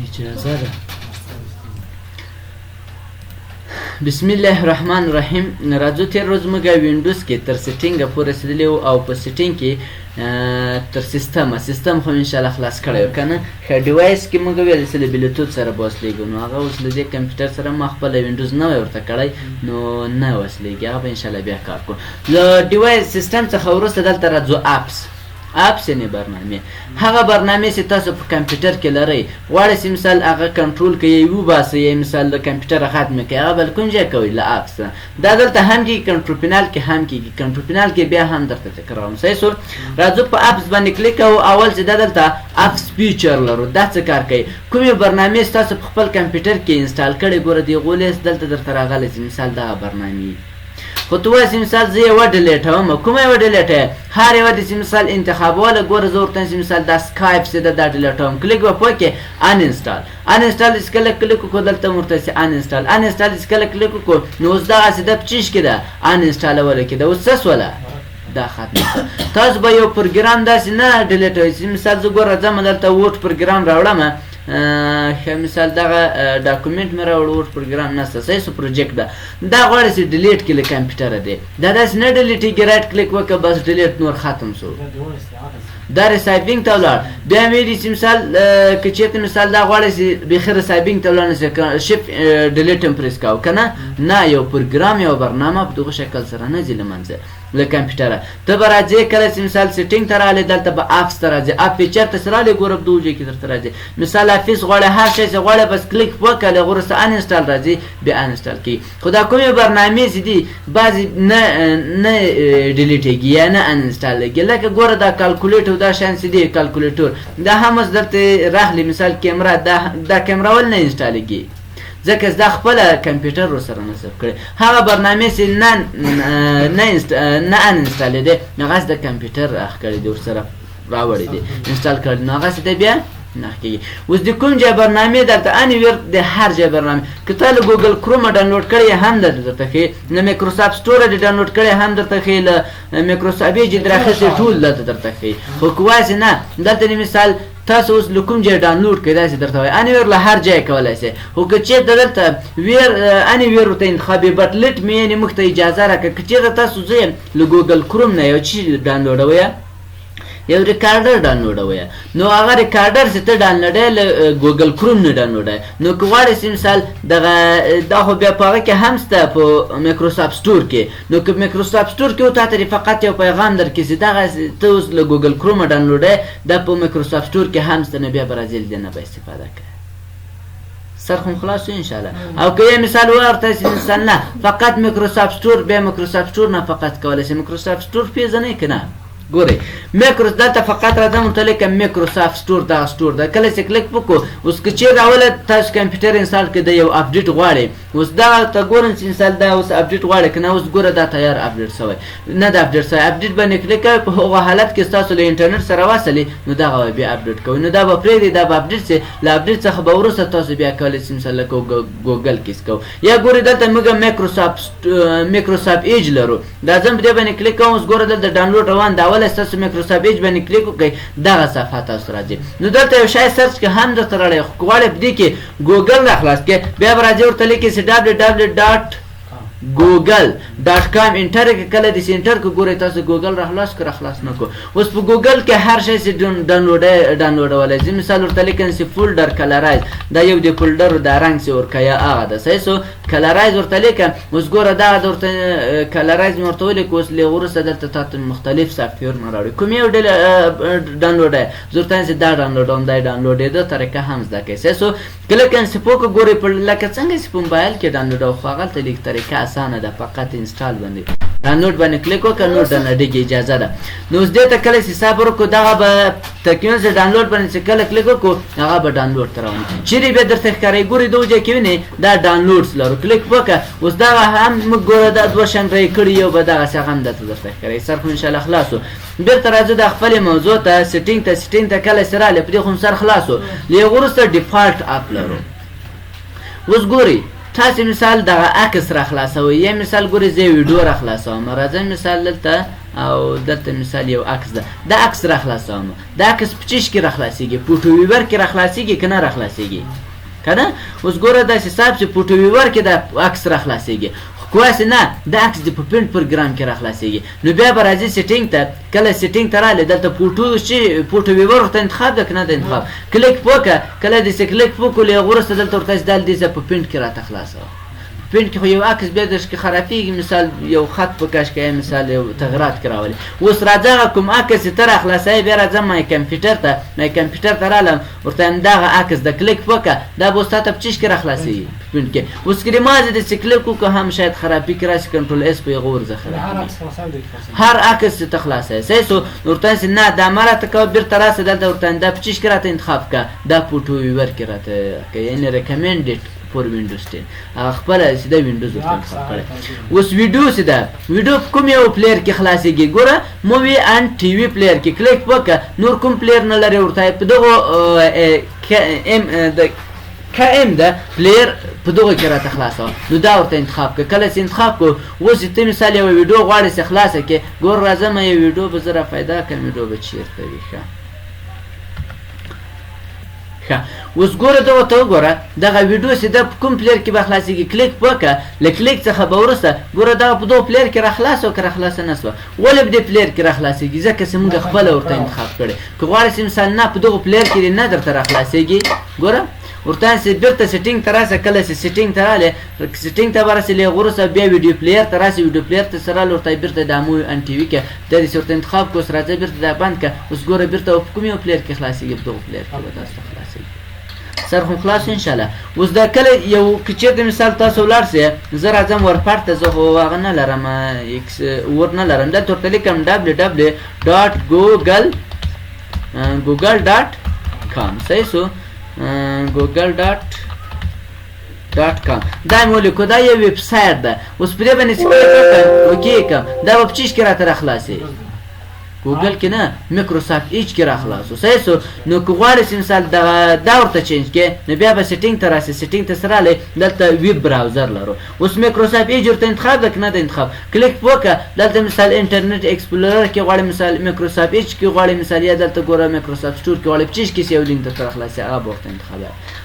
اجازه ده. بسم الله الرحمن الرحیم. راځو تیر روز موږ وینډوز کې تر سیټینګه پورې رسیدلی وو او په سیټینګ کې تر سیستم خو انشاءالله خلاص کړی و که نه. ښه ډیوایس کې موږ ویل چې له بلوتوث سره به وصلېږو، نو هغه اوس له دې کمپیوټر سره ما خپله وینډوز نوی ورته کړی نو نه وصلېږي، هغه به انشاءالله بیا کار کړو. له ډیوایس سیستم څخه وروسته دلته راځو اپس یعنې برنامې. هغه برنامې چې تاسو په کمپیوټر کې لرئ غواړئ چې مثال هغه کنټرول کړئ یې وباسئ یا مثال د کمپیوټره ختمه کړئ، هغه به له کوم ځای کوئ؟ له اپس. دا دلته هم کېږي، کنټرول پینال کې هم کېږي. کنټرول پینال کې بیا هم درته تکراروم. صحیح شول. راځو په اپس باندې کلیک کوو. اول چې دا دلته اپس فیچر لرو، دا څه کار کوي؟ کومې برنامې چې تاسو په خپل کمپیوټر کې انسټال کړئ ګوره د هغو لیست دلته درته راغلی چې مثال دغه برنامې خو ته وایې چې مثال زه یې وډیلیټوم. کومه یې وډیلیټوې؟ هر یوه دې چې مثال انتخابوله ګوره زه ورته چې مثال دا سکایپ چې ده دا ډیلیټوم. کلیک به پوه کې انسټال چې کله کلیک وکړو دلته ورته چې انسټال چې کله کلیک وکړو نو اوس دغسې ده په چیش کې ده انسټالوله کې ده. اوس څه سوله؟ دا ختمه شوه. تاسو به یو پروګرام داسې نه ډیلیټوئ چې مثال زه ګوره ځم دلته ووټ پروګرام راوړم، ښه مثال دغه ډاکومنټ مې راوړ ووټ پروګرام نشته، صحیح سو پروجیکټ ده. دا غواړي چې ډیلیټ کړي له کمپیوټره دی. دا داسې نه ډیلیټېږي، رایټ کلیک وکړه بس ډیلیټ نور ختم شو. دا ریسایپینګ ته ولاړ. بیا مې ویلي چې مثال که چېرته مثال دا غواړي چې بیخي ریسایپینګ ته ولاړ نشي شفټ ډیلیټ هم پریس کوو که نه؟ نه، یو پروګرام یو برنامه په دغه شکل سره نه ځي له منځه له کمپیوټره. ته به راځې کله چې مثال سیټینګ ته راغلې دلته به اپس ته راځې، اپ فیچر ته چې راغلې ګوره په دغو ځای کې درته راځي. مثال افیس غواړې، هر شی چې غواړې بس کلیک وکړه، له هغه وروسته انسټال راځي بیا انسټال کوي. خو دا کومې برنامې چې دي بعضې نه ډیلیټېږي یا نه انسټالېږي، لکه ګوره دا کالکولیټ او دا شیان چې دي کالکولیټور دا هم اوس درته راغلي. مثال کیمره، دا کیمره ول نه انسټالېږي ځکه دا خپله کمپیوټر ورسره نصب کړی. هغه برنامې چې نه انسټالېدی هغسې د کمپیوټر اخ کړی دی ورسره راوړی دی انسټال کړی نو هغسې دی بیا نه کېږي. اوس د کوم ځای برنامې درته انیویر د هر ځای برنامې که تا له ګوګل کرومه ډاونلوډ کړی هم درته ښیي، له مایکروسافټ سټوره دې ډاونلوډ کړی هم درته ښیي، له مایکروسافټ ایج دې راخیستې ټول دلته درته ښیي. خو که وایسې نه دلته دې مثال تاسو اوس له کوم ځای ډاونلوډ کړئ داسې درته وایي انیویر له هر ځای کولی شئ. خو که چېرته دلته انیویر ورته انتخابي بټ لیټ مې یعنې موږ ته اجازه راکړه که چېرته تاسو زه له ګوګل کروم نه یو چیز ډاونلوډوئ، یو ریکارډر ډاونلوډوئ، نو هغه ریکارډر چې ته ډاونلوډوئ له ګوګل کروم نه ډاونلوډوئ. نو که غواړې چې مثال دا خو بیا په هغه کې هم شته په مایکروسافټ سټور کې، نو که مایکروسافټ سټور کې و تا ته فقط یو پیغام درکړي چې دغه ته اوس له ګوګل کرومه ډاونلوډوئ دا په مایکروسافټ سټور کې هم شته، نو بیا به راځي له دې نه به استفاده کوئ. سر خو خلاص شو انشاءالله. او که یې مثال ورته چې مثال نه فقط مایکروسافټ سټور، بیا مایکروسافټ سټور نه فقط کولی شئ. مایکروسافټ سټور پېژنئ که نه؟ ګورئ دلته فقط راځم ورته لیکم مایکروسافټ سټور دغه سټور ده. کله چې کلیک وکړو اوس که چېرې اوله تاسو کمپیوټر انسټال کړئ د یو اپډیټ غواړئ، اوس دغه ته ګورم چې مثال دا اوس اپډیټ غواړئ که نه؟ اوس ګوره دا تیار اپډیټ شوی نه ده اپډیټ شوی. اپډیټ باندې کلیک کوئ، په هغه حالت کې ستاسو له انټرنټ سره وصلې نو دغه به بیا اپډیټ کوئ، نو دا به پرېږدئ، دا به اپډیټ شي. له اپډیټ څخه به وروسته تاسو بیا کولی شئ مثال لکه ګوګل کې کوو. یا ګورئ دلته موږ مایکروسافټ ایج لرو، دا ځم په دې باندې کلیک کوم. اوس ګوره دلته ډاونلوډ روان ده، اوله ستاسو مایکروسافټ ایج باندې کلیک وکړئ دغه صفحه تاسو راځي. نو دلته یو شی سرچ کې هم درته راړی، خو که غواړئ په دې کې ګوګل راخلاص کړئ بیا به راځئ ورته لیکئ چې www.google.com انټر کړئ. کله دې چې انټر کړو ګورئ تاسو ګوګل راخلاص کړو راخلاص نه کړو. اوس په ګوګل کې هر شی چې ډاونلوډولی زه مثال ورته لیکم چې فولډر کلرایز، دا یو د فولډرو دا رنګ چې ورکوي هغه ده، صحیح شو. کلرایز ورته لیکم. اوس ګوره دغه د ورته کلرایز مې ورته ولیکو. اوس له وروسته دلته تاته مختلف سافټویرونه راوړي، کوم یو ډاونلوډوئ زه ورته وایم چې دا ډاونلوډوم، دا یې ډاونلوډېده طریقه هم زده کوئ، صحیح شو. کله که انسپو که ګورئ لکه څنګه چې په موبایل کې ډاونلوډوو خو هغلته لیک طریقه اسانه ده، فقط انسټال باندې ډاونلوډ باندې کلیک وکړه نور ډاونلوډېږي اجازه ده. نو اوس دې ته کله چې صبر وکړو دغه به تقریبا چې ډاونلوډ باندې چې کله کلیک وکړو هغه به ډاونلوډ ته راولي. چیرې بیا درته ښکاري ګورئ دغه ځای کې وینئ دا ډاونلوډس لرو، کلیک وکړه. اوس دغه هم موږ ګوره دا دوه شیان رایې کړي، یو به دغسې هغه هم درته ښکاري. سر خو انشاءالله خلاص و. بېرته راځو د خپلې موضوع ته سیټینګ ته کله چې راغلی په دې خو سر خلاص و. له هغه وروسته ډیفالټ اپ لرو. اوس ګورئ تاسې مثال دغه عکس را خلاصوئ، یا مثال ګورئ زه ویډیو را خلاصوم. راځئ مثال دلته او دلته مثال یو عکس ده دا عکس را خلاصوم دا عکس په چیش کې را خلاصیږي فوټو ویور کې را خلاصیږي که نه را خلاصیږي کنه اوس ګوره داسې حساب چې فوټو ویور کې دا عکس را خلاصیږي خو کواسې نه دا عکس د په پرنټ پروګرام کې را خلاصیږي نو بیا به راځي سیټینګ ته کله سیټینګ ته راغلی دلته فوټو ویور ورته انتخاب ده که نه د انتخاب کلیک وکړه کله داسې کلیک وکړو له هغه وروسته دلته ورته دا دې ځای په پرنټ کې راته خلاصوه پرنټ کې خو یو عکس بیا درش کې خرابېږي مثال یو خط په کش کې مثال یو تغیرات کې راولي اوس راځه هغه کوم عکس چې ته راخلاصوې بیا راځم مای کمپیوټر ته رالم ورته وایم دغه عکس د کلیک وکړه دا به اوس تا ته په چیش کې راخلاصېږي پرنټ کې اوس که دې مازې داسې کلیک وکړو هم شاید خرابي کې راشي کنټرول اس په هغه ورځه خرابېږي هر عکس چې ته خلاصوې صحیح سو ورته وایم چې نه دا ما راته کوه بېرته راسه دلته ورته وایم دا په چیش کې راته انتخاب کړه دا فوټو ویور کې راته یعنې ریکمنډډ فور وینډوز 10 خپله سیده وینډوز ورته انتخاب کړی اوس ویډیو سیده ویډیو په کوم یو پلیر کې خلاصېږي ګوره مووي اینډ ټي وي پلیر کې کلیک وکړه نور کوم پلیر نه لري ورته په دغو KM ده پلیر په دغه کې راته خلاصوه نو دا ورته انتخاب کړه کله چې انتخاب کړو اوس چې ته مثال یوه ویډیو غواړې چې خلاصه کړې ګوره راځه ما یو ویډیو به زه را پیدا کړم ویډیو به چېرته وي ښه اوس ګوره دغه ته وګوره دغه ویډیو چې د په کوم پلیر کې به خلاصېږي کلیک وکړه له کلیک څخه به وروسته ګوره دغه په دغه پلیر کې راخلاصه که راخلاصه نه شوه ولې په دې پلیر کې راخلاصېږي ځکه چې موږ خپله ورته انتخاب کړی که غواړې چې مثال نه په دغه پلیر کې دې نه درته راخلاصېږي ګوره ورته چې بیرته سیټینګ ته راسه کله چې سیټینګ ته راغلې سیټینګ ته به راسې له هغه وروسته بیا ویډیو پلیر ته راسې ویډیو پلیر ته سره ورته بیرته دا مووي ان ټي وي کې دا داسې ورته انتخاب کړو اوس راځه بیرته دا بند کړه اوس ګوره بیرته په کوم یو پلیر کې خلاصېږي په دغه پلیر کې به تاسو ته خلاصېږي سر خو خلاص انشاءالله اوس دا کله یو که چېرته مثال تاسو ولاړ سئ زه راځم ورپاټ ته زه خو هغه نه لرم ور نه لرم دلته ورته لیکم www.google.com صحیح سو google.com دا مې ولیکو دا یو ویب سایټ ده اوس په دې باندې چې کلیک وکړم اوکې کړم دا به په چیش کې راته راخلاصي ګوګل کې نه میکروسافټ ایچ کې راخلاصو صحیح سو نو که غواړې چې مثال دا ورته چینج کړې نو بیا به سیټینګ ته راسې سیټینګ ته سره راغلی دلته ویب براوزر لرو اوس میکروسافټ ایچ ورته انتخاب ده که نه د انتخاب کلیک وکړه دلته مثال انټرنیټ ایکسپلورر کې غواړې مثال میکروسافټ ایچ کې غواړې مثال یا دلته ګوره میکروسافټ سټور کې غواړې په چیش کې یو لینک درته راخلاصي هغه به ورته انتخاب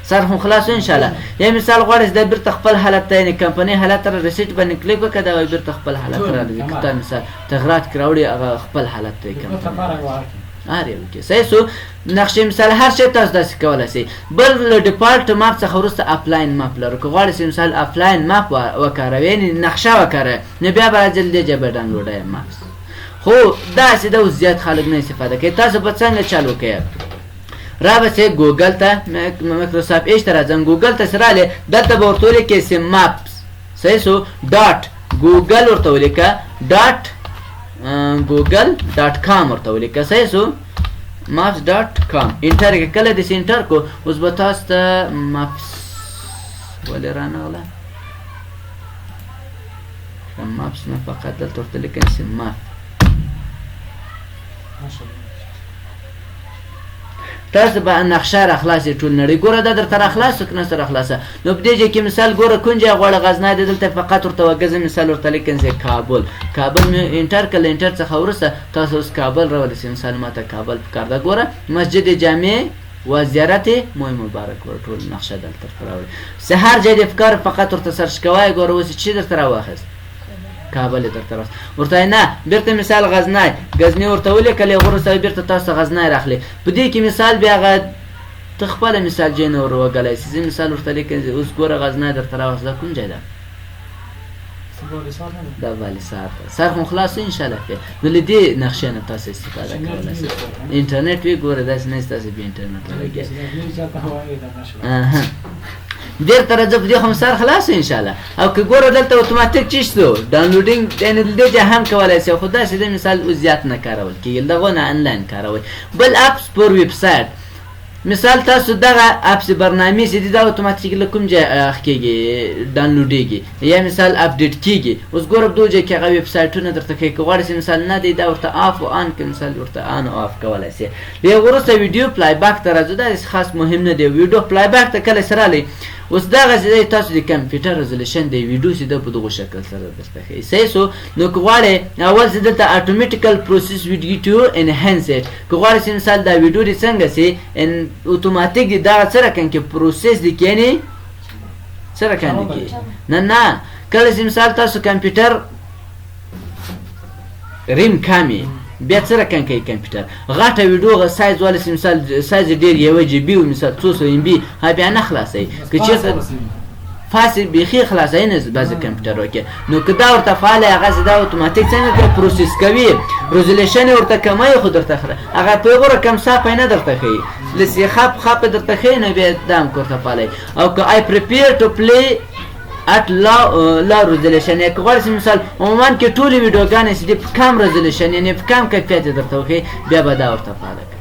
سر خو خلاصو انشاءالله یا مثال غواړې چې دا بیرته خپل حالت ته یعنې کمپنۍ حالت ته ریسیټ باندې کلیک وکړه دا به بیرته خپل حالت ته راځي که تا مثال تغیرات کې راوړي هغه خپل حالت ته یې هر یو کې صحیح سو نقشې مثال هر شی تاسو داسې کولی شئ بل له ډیفالټ ماپ څخه وروسته افلاین ماپ لرو که غواړئ چې مثال افلاین ماپ وکاروئ یعنې نقشه وکاروئ نو بیا به راځي له دې ځای به ډاونلوډوئ ماپس خو داسې ده اوس زیات خلک نه استفاده کوي تاسو به څنګه چالو کوئ را به چې ګوګل ته میکروسافټ ایچ ته راځم ګوګل ته چې راغلې دلته به ورته ولیکئ چې ماپس صحیح سو ډاټ ګوګل ورته ولیکه ډاټ google.com ورته ولیکه صحیح سو maps.com انټر کې کله دې انټر کو اوس به تاسو ته maps ولې رانغله maps نه فقط دلته ورته لیکئ چې map تاسو به نقشه راخلاصې ټول نړۍ ګوره دا درته راخلاصه که نه سره راخلاصه نو په دې ځای کې مثال ګوره کوم ځای غواړه غزنی دی دلته فقط ورته وګرځئ مثال ورته لیکئ کابل مې انټر کړه له انټر څخه وروسته تاسو اوس کابل راولئ مثال ماته کابل پکار ده ګوره مسجد جامع و زیارت موی مبارک ور ټول نقشه دلته راوړئ چې هر ځای د افکار فقط ورته سرچ کوئ ګوره اوس چې درته راواخیست کابل درته راست ورته نه بیرته مثال غزنی ورته ولیکه له هغه وروسته بیرته تاسو غزنی راخلي په دې کې مثال بیا هغه ته خپله مثال ځای نه ور وګلی شي زه مثال ورته لیکم اوس ګوره غزنی درته راوست دا کوم ځای ده دا والسار ده سر خو خلاصو انشاءالله نو له دې نقشې نه تاسو استفاده کولی شئ انټرنیټ وي ګوره داسې نه چې تاسو بې انټرنیټ ولګیا ډېر تر زه په دې خو مثال خلاص انشاءالله او که ګوره دلته اتوماتیک چی شو ډاونلوډینګ یعنې د دې ځای هم کولی شئ خو داسې د مثال اوس زیات نه کارول کېږي دغو نه انلاین کاروئ بل اپس پر ویب سایټ مثال تاسو دغه اپس برنامې چې دي دا اتوماتیک له کوم ځای کېږي ډاونلوډېږي یا مثال اپډیټ کېږي اوس ګوره په دغو ځای کې هغه ویب سایټونه درته کوي که غواړئ چې مثال نه دی دا ورته آف و آن کړئ مثال ورته آن او آف کولی شئ له هغه وروسته ویډیو پلای بیک ته راځو دا خاص مهم نه دی ویډیو پلای بیک ته کله چې راغلی اوس دغسې دی تاسو د کمپیوټر رزولوشن د ویډیو چې ده په دغو شکل سره درته ښیي صحیح سو نو که غواړئ اول چې دلته اتومېټیکل پروسس ویډیو ټو انهانس اټ که غواړئ چې مثال دا ویډیو دې څنګه سي اتوماتیک دي دغه څه رقم کې پروسس دي کې یعنې څه رقم دي کې نه کله چې مثال تاسو کمپیوټر ریم کامي بیا څه رقم کوي کمپیوټر غټه ویډیو سایز والا مثال سایز ډېر 1 جی بي مثال 200 ام بي بیا نه خلاصوي که چېرته فاصل بیخي خلاصوي نه بعضې کمپیوټرو کې نو که دا ورته فعال هغسې دا اتوماتیک څنګه کوي پروسس کوي رزولوشن یې ورته کموي خو درته هغه په یو رقم صافه نه درته ښیي لسې خاپه درته ښیي نو بیا دا هم ورته فعالوي او که I prepare to play at low resolution یا که غواړئ مثال عموما کې ټولې ویډیوګانې چې دي په کم رزولوشن یعنې په کم کیفیت یې درته وښیي بیا به دا ورته فعاله کوي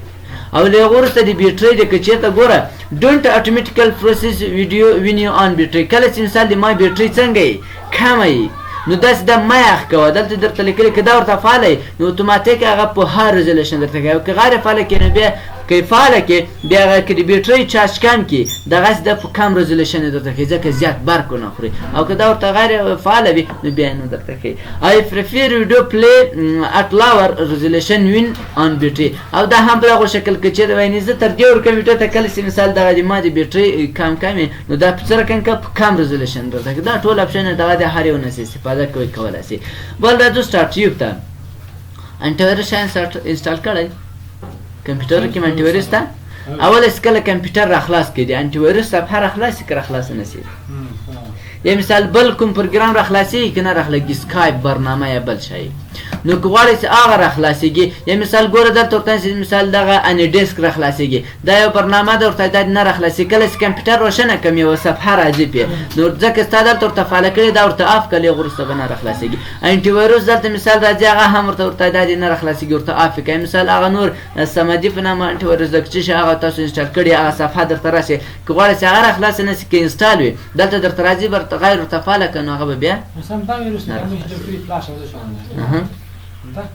او له هغه وروسته د بیټرۍ دی که چېرته ګوره ډونټ اتومېټیکل پروسس ویډیو وین یو آن بیټرۍ کله چې مثال د ما بیټرۍ څنګه یي کمه یي نو داسې دا مه یخ کوه دلته درته لیکلي که دا ورته فعاله یي نو اتوماتیک هغه په های رزولوشن درته کوي او که غیر فعاله کړي نو بیا که فعاله کې بیا هغه که د بیټرۍ چارج کم کړي دغسې د په کم رزولوشن یې درته کوي ځکه زیات برق ونه خوري او که دا ورته غیر فعاله وي نو بیا نه درته کوي I prefer video play at lower resolution when on battery او دا هم په دغه شکل کې چېرته وایي زه تر دې ور کمپیوټر ته کله چې مثال دغه د ما د بیټرۍ کم وي نو دا په څه رقم که په کم رزولوشن درته کوي دا ټول اپشن دغه د هر یو نه استفاده کولی شي بل راځو سټارټ ټیوب ته انټي وایرس انسټال کړی کمپیوټر کې انټي وایرس ته اول کله کمپیوټر را خلاص کړي د انټي وایرس صفحه را خلاص کړه خلاص نه شي یا مثال بل کوم پروګرام را خلاصي کنه را خلاصي سکایپ برنامه یا بل شي نو که غواړئ چې هغه را خلاصېږي یا مثال ګوره دلته ورته چې مثال دغه اني ډیسک را خلاصېږي دا یو برنامه ده ورته دا نه را خلاصي کله چې کمپیوټر روښانه کړم یوه صفحه راځي پرې نو ځکه ستا دلته ورته فعاله کړې دا ورته اف کړل هغه وروسته به نه را خلاصېږي انټي وایرس دلته مثال راځي هغه هم ورته دا دې نه را خلاصېږي ورته اف یې کوي مثال هغه نور صمدي په نامه انټي وایرس ده چې هغه تاسو انسټال کړي هغه صفحه درته راشي که غواړئ چې هغه را خلاصه نه شي که انسټال وي دلته درته راځي غیر ورته فعاله کړه نو هغه به بیا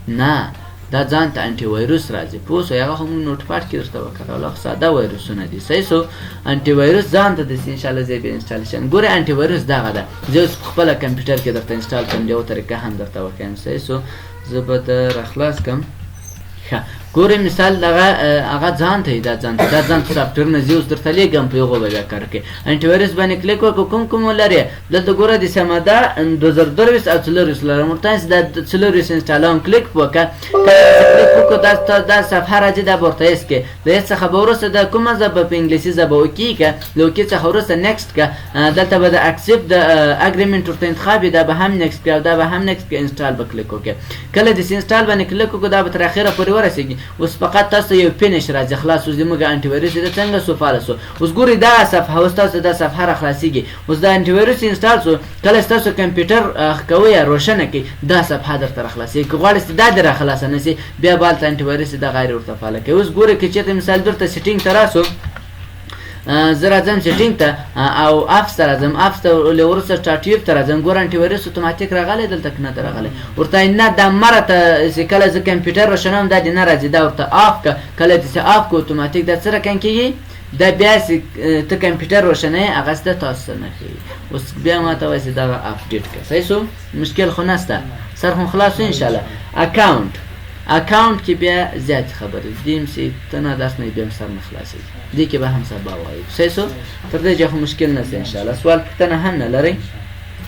نه دا ځان ته انټي وایرس راځي پوه شوې هغه خو موږ نوټ پاډ کې درته وکړله خو ساده وایرسونه دي صحیح سو انټي وایرس ځان ته داسې انشاءالله زه بیا انسټالیشن ګورې انټي وایرس دغه ده زه اوس په خپله کمپیوټر کې درته انسټال کړم یوه طریقه هم درته وښیم صحیح سو زه به د راخلاص کړم ښه ګورې مثال دغه هغه ځان ته دا ځان ته سافټویرونه زه اوس درته لیږم په هغو به بیا کار کوي انټي وایرس باندې کلیک وکړو کوم ولرې دلته ګوره د سمده 2023 او 24 لرم ورته چې دا 24 انسټالوم کلیک وکړه کلیک وکړو دا صفحه راځي دا به ورته ایس کې د ایس څخه به وروسته د کومه ژبه په انګلیسي ژبه اوکې کړه د اوکې څخه وروسته نیکسټ کړه دلته به د اکسپټ د اګریمنټ ورته انتخاب دا به هم نیکسټ کړه او دا به هم نیکسټ کړه انسټال به کلیک وکړه کله د انسټال باندې کلیک وکړو دا به تر اخره پورې ورسېږي اوس فقط تاسو یو فینش راځي خلاص اوس زموږ انټي وایرس د څنګه سو فعال سو اوس ګورئ دا صفحه اوس تاسو دا صفحه را خلاصېږي اوس دا انټي وایرس انسټال سو کله تاسو کمپیوټر کوئ یا روښانه کړئ دا صفحه درته را خلاصېږي که غواړئ چې دا دې را خلاصه نه شي بیا به هلته انټي وایرس دا غیر ورته فعاله کوي اوس ګورئ که چېرته مثال درته سیټینګ ته راسو زه راځم سیټینګ ته او اپس ته راځم اپس ته له وروسته سټارټ ته راځم ګوره انټي وایرس اتوماتیک راغلی دلته که نه ده راغلی ورته نه دا مره ته چې کله زه کمپیوټر روښانوم دا دې نه راځي دا ورته آف که کله دې چې آف که اتوماتیک دا څه رقم کېږي دا بیا چې ته کمپیوټر روښانوې هغسې ده تاسو ته نه ښیي اوس بیا ماته وایي چې دغه اپډېټ کړه صحیح سو مشکل خو نشته سر خو خلاص شو انشاءالله اکاونټ کې بیا زیات خبرې دیم چې ته نه درس نه بیا هم سر نه خلاصېږي دې کې به هم سبا وایو صحیح سو تر دې چې خو مشکل نشته انشاءالله سوال پوښتنه هم نه لرئ